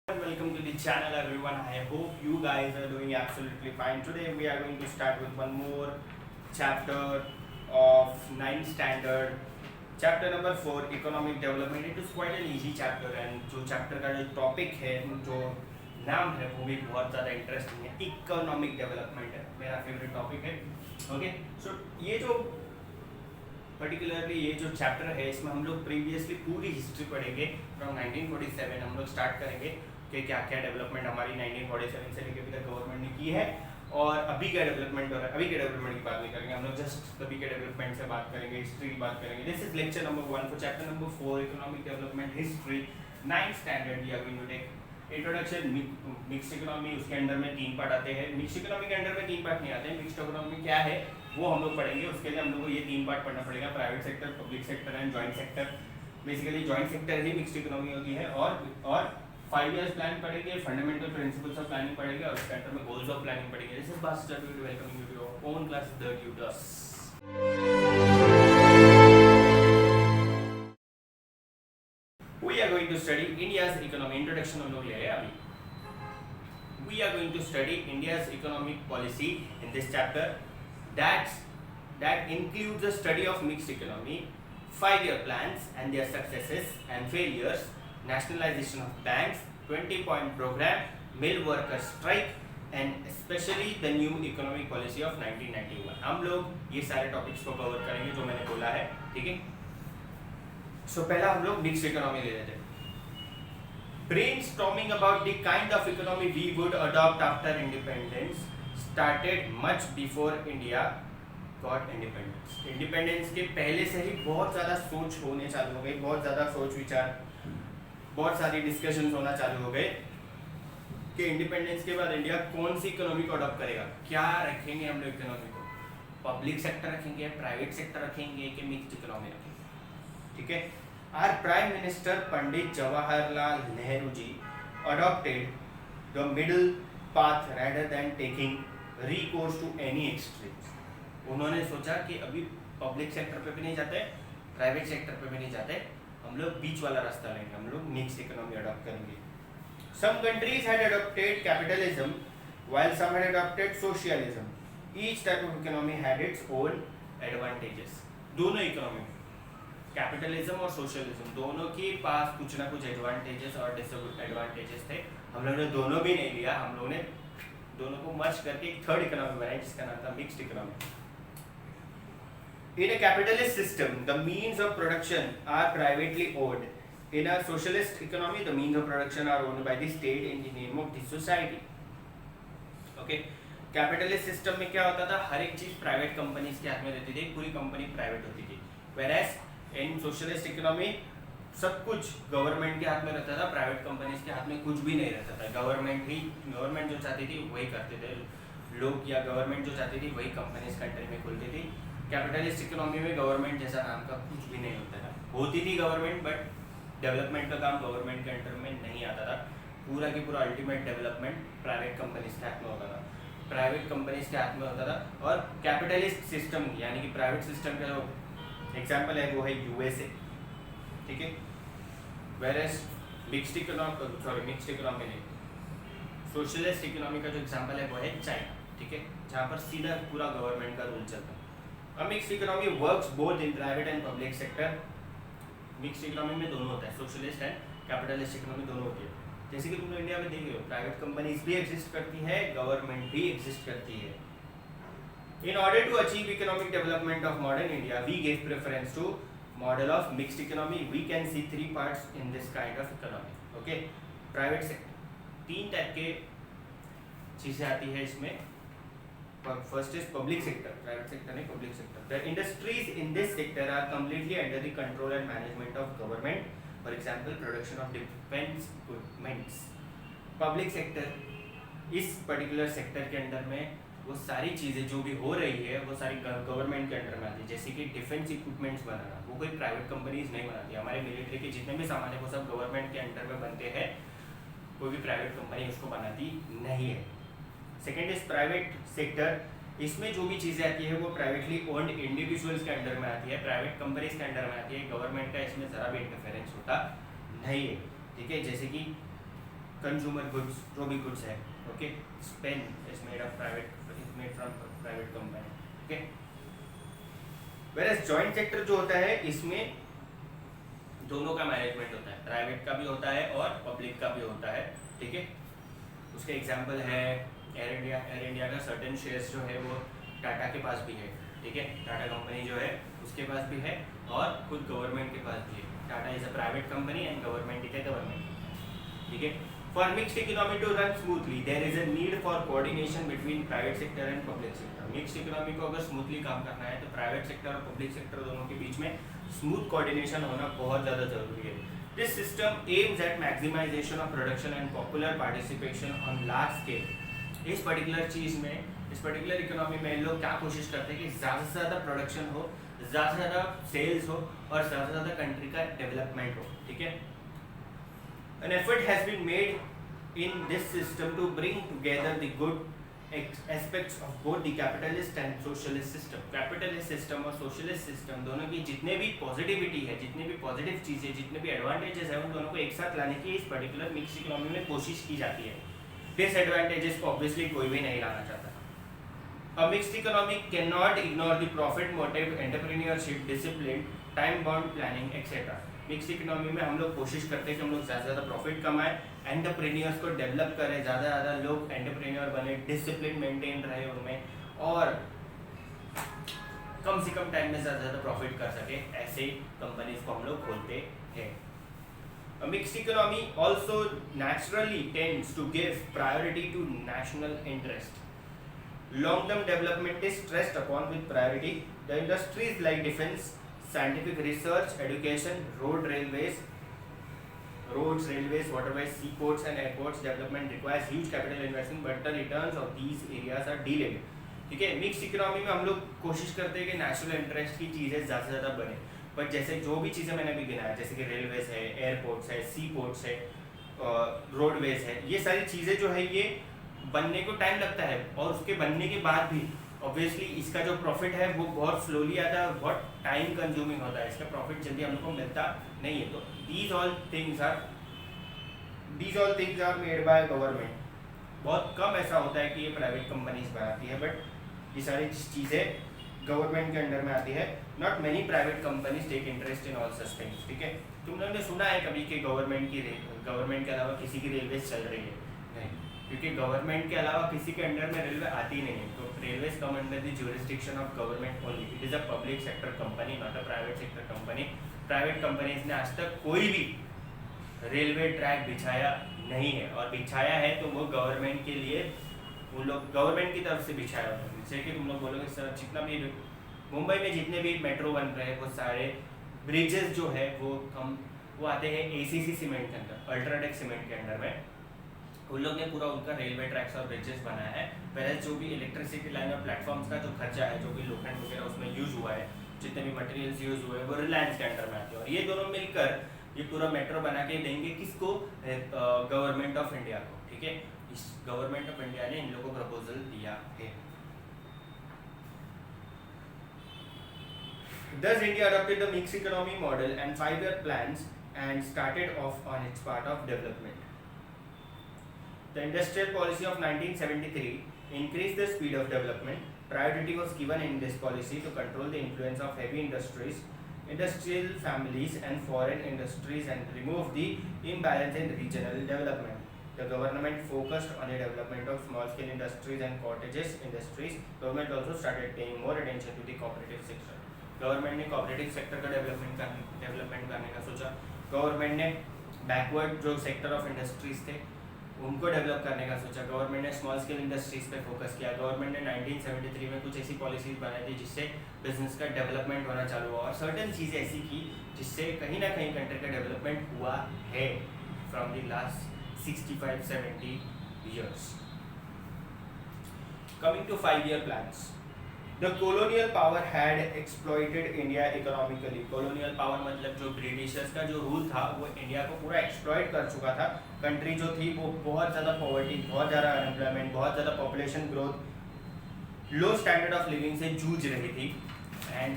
Welcome to the channel everyone. I hope you guys are doing absolutely fine. Today we are going to start with one more chapter of 9th standard. Chapter number 4 economic development. It is quite an easy chapter and जो chapter का जो topic है जो नाम है वो भी बहुत ज़्यादा इंटरेस्टिंग है. इकोनॉमिक डेवलपमेंट है मेरा फेवरेट टॉपिक है. ओके सो ये जो पर्टिकुलरली ये जो चैप्टर है इसमें हम लोग प्रीवियसली पूरी हिस्ट्री पढ़ेंगे. फ्रॉम 1947 हम लोग स्टार्ट करेंगे कि क्या क्या डेवलपमेंट हमारी 1947 से लेकर अभी तक गवर्नमेंट ने की है और अभी क्या डेवलपमेंट हो रहा है. अभी के डेवलपमेंट की बात नहीं करेंगे हम लोग, जस्ट अभी के डेवलपमेंट से बात करेंगे, हिस्ट्री की बात करेंगे. This is lecture number 1 for chapter number 4 economic development history 9th standard. We are going to take introduction mixed economy. उसके अंडर में 3 पार्ट आते हैं. मिक्स्ड इकोनॉमी के अंडर में 3 पार्ट नहीं आते हैं. मिक्स्ड इकोनॉमी क्या है वो हम लोग पढ़ेंगे. उसके लिए हम लोग को ये 3 पार्ट पढ़ना पड़ेगा. Private sector, public sector and joint sector. Basically joint sector ही मिक्स्ड इकोनॉमी होती है. और 5 years प्लान पढ़ेंगे, फंडामेंटल प्रिंसिपल्स ऑफ प्लानिंग पढ़ेंगे और उसके अंदर में गोल्स ऑफ प्लानिंग पढ़ेंगे. This is baster to welcoming you to your own class the tutors. We are going to study India's economy. Introduction हम लोग ले रहे हैं अभी. We are going to study India's economic policy in this chapter. That includes the study of mixed economy, 5-year plans and their successes and failures, nationalization of banks, 20-point program, mill worker strike and especially the new economic policy of 1991. हम लोग ये सारे topics को cover करेंगे जो मैंने बोला है. ठीक है. सो पहला हम लोग मिक्स्ड इकोनॉमी ले लेते हैं. Brainstorming about the kind of economy we would adopt after independence started much before India got independence. Independence के पहले से ही बहुत ज़्यादा सोच होने चालू हो गई, बहुत ज़्यादा सोच विचार, बहुत सारी डिस्कशंस होना चालू हो गए कि इंडिपेंडेंस के बाद इंडिया कौन सी इकोनॉमी को अडॉप्ट करेगा. क्या रखेंगे हम लोग इकोनॉमी को? पब्लिक सेक्टर रखेंगे, प्राइवेट सेक्टर रखेंगे कि मिक्स्ड इकोनॉमी रखेंगे. ठीक है. Our Prime Minister Pandit Jawaharlal Nehru ji adopted the middle path rather than taking recourse to any extremes. उन्होंने सोचा कि अभी पब्लिक सेक्टर पे भी नहीं जाते, प्राइवेट सेक्टर पे भी नहीं जाते, हम लोग बीच वाला रास्ता लेंगे, हम लोग मिक्स्ड इकोनॉमी अडॉप्ट करेंगे. Some countries had adopted capitalism while some had adopted socialism. Each type of economy had its own advantages. दोनों इकोनॉमी कैपिटलिज्म और सोशलिज्म दोनों के पास कुछ ना कुछ एडवांटेजेस और डिसएडवांटेजेस थे. हम लोगों ने दोनों भी नहीं लिया, हम लोगों ने दोनों को मर्ज करके एक थर्ड इकोनॉमी बनाई जिसका नाम था mixed economy. In a capitalist system, the means of production are privately owned. In a socialist economy, the means of production are owned by the state in the name of the society. Okay? Capitalist system में क्या होता था? हर एक चीज private companies के हाथ में रहती थी, पूरी कंपनी प्राइवेट होती थी. Whereas इन सोशलिस्ट इकोनॉमी सब कुछ गवर्नमेंट के हाथ में रहता था, प्राइवेट कंपनीज के हाथ में कुछ भी नहीं रहता था. गवर्नमेंट जो चाहती थी वही करते थे लोग, या गवर्नमेंट जो चाहती थी वही कंपनीज कंट्री में खुलती थी. कैपिटलिस्ट इकोनॉमी में गवर्नमेंट जैसा नाम का कुछ भी नहीं होता था. होती थी गवर्नमेंट बट डेवलपमेंट का काम गवर्नमेंट के अंडर में नहीं आता था. पूरा की पूरा अल्टीमेट डेवलपमेंट प्राइवेट कंपनीज के हाथ में होता था, प्राइवेट कंपनीज के हाथ में होता था. और कैपिटलिस्ट सिस्टम यानी कि प्राइवेट सिस्टम का जो एग्जाम्पल है वो है यूएसए. ठीक है. वेरएस मिक्स्ड इकोनॉमी नहीं, सोशलिस्ट इकोनॉमी का जो एग्जाम्पल है वो है चाइना. ठीक है. जहाँ पर सीधा पूरा गवर्नमेंट का रूल चलता है. अब mixed economy works both in private and public sector. Mixed economy में दोनों होता है, सोशलिस्ट एंड कैपिटलिस्ट इकोनॉमी दोनों होती है. जैसे कि तुम लोग इंडिया में देख रहे हो, प्राइवेट कंपनीज भी एग्जिस्ट करती है, गवर्नमेंट भी एग्जिस्ट करती है. In order to achieve economic development of modern India, we gave preference to model of mixed economy. We can see 3 parts in this kind of economy. Okay, private sector 3 type के चीजें आती है इसमें. First is public sector, private sector नहीं, public sector. The industries in this sector are completely under the control and management of government. For example, production of defense equipments. Public sector इस particular sector के अंदर में वो सारी चीज़ें जो भी हो रही है वो सारी गवर्नमेंट के अंडर में आती है. जैसे कि डिफेंस इक्विपमेंट्स बनाना वो कोई प्राइवेट कंपनीज नहीं बनाती. हमारे मिलिट्री के जितने भी सामान है वो सब गवर्नमेंट के अंडर में बनते हैं, कोई भी प्राइवेट कंपनी उसको बनाती नहीं है. Second is private sector. इसमें जो भी चीज़ें आती है वो प्राइवेटली ओन्ड इंडिविजुअल्स के अंडर में आती है, प्राइवेट कंपनीज के अंडर में आती है. गवर्नमेंट का इसमें ज़रा भी इंटरफेरेंस होता नहीं है. ठीक है. जैसे कि कंज्यूमर गुड्स जो भी गुड्स है, okay, pen is made from private company, okay. Whereas joint sector जो होता है इसमें दोनों का मैनेजमेंट होता है, प्राइवेट का भी होता है और पब्लिक का भी होता है, ठीक है। उसके एग्जांपल है एयर इंडिया का सर्टेन शेयर्स जो है वो टाटा के पास भी है, ठीक है, टाटा कंपनी जो है उसके पास भी है और खुद गवर्नमेंट के पास भी है। Tata is a private company and government is a government, ठीक है। For mixed economy to run smoothly there is a need for coordination between private sector and public sector. Mixed economy को अगर स्मूथली काम करना है तो प्राइवेट सेक्टर और public sector दोनों के बीच में स्मूथ कोऑर्डिनेशन होना बहुत ज़्यादा जरूरी है। This system aims at maximization of production and popular participation on large scale. इस पर्टिकुलर चीज़ में, इस पर्टिकुलर इकोनॉमी में लोग क्या कोशिश करते हैं कि ज़्यादा से ज़्यादा प्रोडक्शन हो, ज़्यादा से ज़्यादा सेल्स हो और ज़्यादा से ज़्यादा कंट्री का डेवलपमेंट हो, ठीक है। An effort has been made in this system to bring together the good aspects of both the capitalist and socialist system. Capitalist system और socialist system दोनों की जितने भी पॉजिटिविटी है, जितने भी पॉजिटिव चीज़ें, जितने भी एडवांटेजेस है, उन दोनों को एक साथ लाने की इस पर्टिकुलर मिक्स इकोनॉमी में कोशिश की जाती है। डिसएडवांटेजेस को ऑब्वियसली कोई भी नहीं लाना चाहता। A mixed economy cannot ignore the profit motive, entrepreneurship, discipline, time bound planning, etc. Mix economy में हम लोग कोशिश करते हैं कि हम लोग ज़्यादा से ज़्यादा प्रॉफिट कमाएं, एंटरप्रेन्योर्स को डेवलप करें, ज़्यादा से ज़्यादा लोग एंटरप्रेन्योर बने, डिसिप्लिन मेंटेन रहे उनमें और कम से कम टाइम में ज़्यादा से ज़्यादा प्रॉफिट कर सके, ऐसे कंपनीज को हम लोग खोलते हैं। A mixed economy also naturally tends to give priority to national interest. Long-term development is stressed upon with priority. The industries like defense, scientific research, education, roads, railways, waterways, seaports and airports development requires huge capital investment, but the returns of these areas are delayed. ठीक है, mix economy में हम लोग कोशिश करते हैं कि national interest की चीज़ें ज़्यादा से ज़्यादा बने, बट जैसे जो भी चीज़ें मैंने अभी गिनाया, जैसे कि रेलवेज है, एयरपोर्ट्स है, सी पोर्ट्स है, रोडवेज है, ये सारी चीज़ें जो है ये बनने को टाइम लगता है और उसके बनने के बाद भी ऑब्वियसली इसका जो प्रॉफिट है वो बहुत स्लोली आता है और बहुत टाइम कंज्यूमिंग होता है, इसका प्रॉफिट जल्दी हम लोग को मिलता नहीं है। तो these all things are made by government. बहुत कम ऐसा होता है कि ये प्राइवेट कंपनीज बनाती है, बट ये सारी चीज़ें गवर्नमेंट के अंडर में आती है। Not many private companies take interest in all such things, ठीक है। तुम लोगों ने सुना है कभी कि गवर्नमेंट के अलावा किसी की रेलवे चल रही है? नहीं, क्योंकि गवर्नमेंट के अलावा किसी के अंडर में रेलवे आती नहीं है। तो railways come under the jurisdiction of government only. It is a public sector company, not a private sector company. Private companies ने आज तक कोई भी रेलवे ट्रैक बिछाया नहीं है, और बिछाया है तो वो गवर्नमेंट के लिए, वो लोग गवर्नमेंट की तरफ से बिछाया होता है। जैसे कि तुम लोग बोलोगे सर जितना भी मुंबई में जितने भी मेट्रो बन रहे हैं वो सारे ब्रिजेस जो है वो आते हैं एसीसी सीमेंट के अंदर, अल्ट्राटेक सीमेंट के अंडर में। उन लोग ने पूरा उनका रेलवे ट्रैक्स और ब्रिजेस बनाया है। पहले जो भी इलेक्ट्रिसिटी लाइन और प्लेटफॉर्म्स का जो खर्चा है, जो भी लोखंड वगैरह उसमें यूज़ हुआ है, जितने भी मटेरियल्स यूज़ हुए वो रिलायंस के अंडर में आते हैं, और ये दोनों मिलकर ये पूरा मेट्रो बना के देंगे किसको? गवर्नमेंट ऑफ इंडिया को, ठीक है। इस गवर्नमेंट ऑफ इंडिया ने इन लोगों को प्रपोजल दिया है। Thus India adopted the mixed economy model and 5-year plans and started off on its part of development. The industrial policy of 1973 increased the speed of development. Priority was given in this policy to control the influence of heavy industries, industrial families and foreign industries and remove the imbalance in regional development. The government focused on the development of small-scale industries and cottages industries. Government also started paying more attention to the cooperative sector. Government ने cooperative sector का development करने का सोचा। Government ने backward जो sector of industries थे उनको develop करने का सोचा। गवर्नमेंट ने स्मॉल स्केल इंडस्ट्रीज पे फोकस किया। गवर्नमेंट ने 1973 में कुछ ऐसी पॉलिसीज बनाई थी जिससे बिजनेस का डेवलपमेंट होना चालू हुआ, और सर्टेन चीज़ें ऐसी की जिससे कहीं ना कहीं कंट्री का डेवलपमेंट हुआ है from the last 65-70 years. Coming to 5-year plans. The colonial power had exploited India economically. Colonial power मतलब जो ब्रिटिशर्स का जो रूल था वो इंडिया को पूरा एक्सप्लॉइट कर चुका था। कंट्री जो थी वो बहुत ज़्यादा पॉवर्टी, बहुत ज़्यादा अनएम्प्लॉयमेंट, बहुत ज़्यादा population growth, low standard of living से जूझ रही थी। And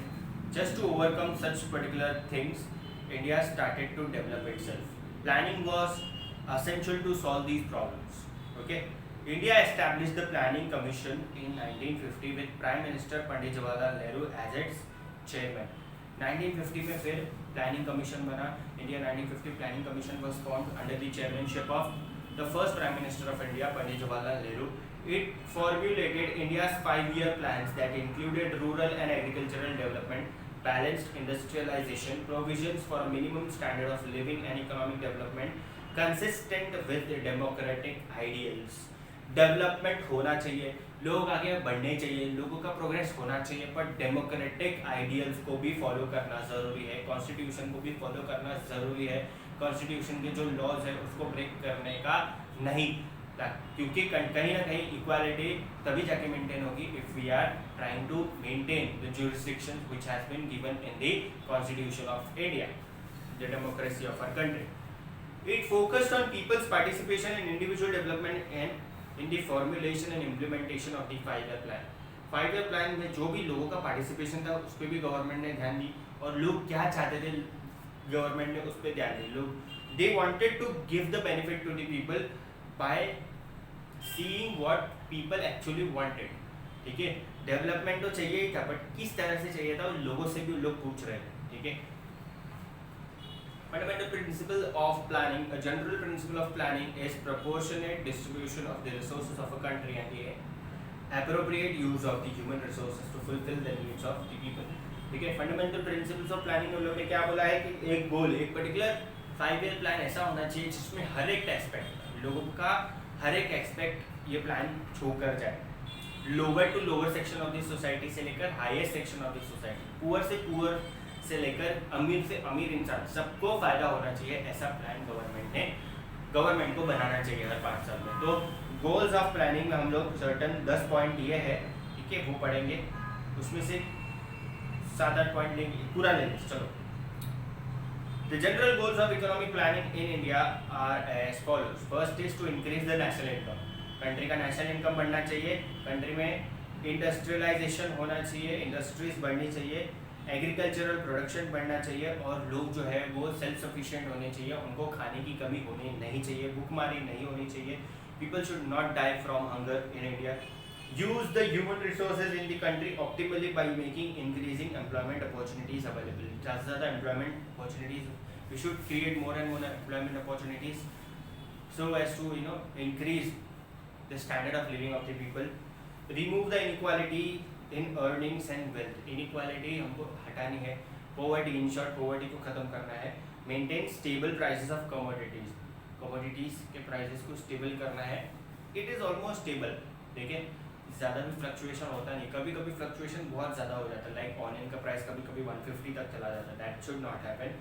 just to overcome such particular things, India started to develop itself. Planning was essential to solve these problems. Okay. India established the Planning Commission in 1950 with Prime Minister Pandit Jawaharlal Nehru as its chairman. 1950 में फिर planning commission बना. India 1950 planning commission was formed under the chairmanship of the first Prime Minister of India, Pandit Jawaharlal Nehru. It formulated India's 5-year plans that included rural and agricultural development, balanced industrialization, provisions for a minimum standard of living and economic development consistent with the democratic ideals. Development होना चाहिए, लोग आगे बढ़ने चाहिए, लोगों का progress होना चाहिए, पर डेमोक्रेटिक आइडियल्स को भी फॉलो करना ज़रूरी है, कॉन्स्टिट्यूशन को भी फॉलो करना ज़रूरी है, कॉन्स्टिट्यूशन के जो लॉज है उसको ब्रेक करने का नहीं, क्योंकि कहीं ना कहीं इक्वालिटी तभी जाके मेंटेन होगी if we are trying to maintain the jurisdiction which has been given in the constitution of India, the democracy of our country. It focused on people's participation in individual development and in the formulation and implementation of the 5-year plan. 5-year plan में जो भी लोगों का participation था उस पर भी government ने ध्यान दी, और लोग क्या चाहते थे गवर्नमेंट ने उस पर ध्यान दी. लोग they wanted to give the benefit to the people by seeing what people actually wanted. ठीक है, डेवलपमेंट तो चाहिए ही था, बट किस तरह से चाहिए था लोगों से भी लोग पूछ रहे थे. ठीक है. Fundamental principle of planning. A general principle of planning is proportionate distribution of the resources of a country and the appropriate use of the human resources to fulfill the needs of the people. ठीक है. Fundamental principles of planning में लोगों ने क्या बोला है कि एक गोल, एक पर्टिकुलर 5-year प्लान ऐसा होना चाहिए जिसमें हर एक एस्पेक्ट, लोगों का हर एक एस्पेक्ट ये प्लान छू कर जाए. Lower to lower section of the society से लेकर highest section of the society, poor से पुअर से लेकर अमीर से अमीर इंसान, सबको फायदा होना चाहिए. ऐसा प्लान गवर्नमेंट को बनाना चाहिए हर 5 साल में. तो गोल्स ऑफ प्लानिंग में हम लोग सर्टन 10 पॉइंट ये है, ठीक है, वो पढ़ेंगे. उसमें से 7-8 पॉइंट लेंगे, पूरा लेंगे. चलो. The general goals of economic planning in India are as follows. First is to increase the national income. Country का नेशनल इनकम बढ़ना चाहिए, कंट्री में इंडस्ट्रियलाइजेशन होना चाहिए, इंडस्ट्रीज बढ़नी चाहिए, एग्रीकल्चरल प्रोडक्शन बढ़ना चाहिए, और लोग जो है वो सेल्फ सफिशिएंट होने चाहिए, उनको खाने की कमी होनी नहीं चाहिए, भूखमारी नहीं होनी चाहिए. People should not die from hunger in India. Use the human resources in the country optimally by making increasing employment opportunities available. ज़्यादा से ज़्यादा employment opportunities, we should create more and more employment opportunities so as to increase the standard of living of the people. Remove the inequality in earnings and wealth. Inequality हमको हटानी है, poverty, in short poverty को ख़त्म करना है. Maintain stable prices of commodities, commodities के prices को stable करना है. It is almost stable. ठीक है, ज़्यादा भी फ्लक्चुएशन होता नहीं, कभी कभी फ्लक्चुएशन बहुत ज़्यादा हो जाता है. लाइक ऑनियन का प्राइस कभी कभी 150 तक चला जाता है. That should not happen.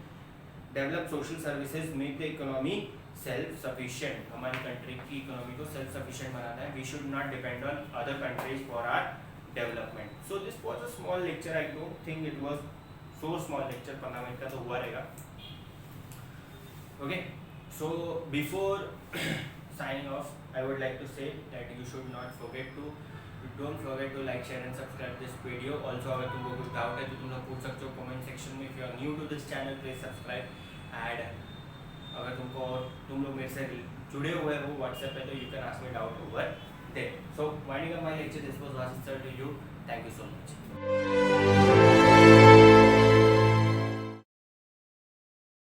Develop social services, make the economy self sufficient. हमारी कंट्री की इकोनॉमी को सेल्फ सफिशिएंट बनाना है. We should not depend on other countries for our development. So this was a small lecture. I don't think it was so small lecture. 15 minute का तो हुआ रहेगा. Okay, so before signing off, I would like to say that you should not forget to don't forget to like, share and subscribe this video. Also अगर तुमको कुछ doubt है तो तुम लोग पूछ सकते हो कमेंट सेक्शन में. If you are new to this channel, please subscribe. And अगर तुम लोग मेरे से जुड़े हुए हो WhatsApp पे तो you can ask me doubt over there. So winding up my lecture, this was Vasit sir to you. Thank you so much.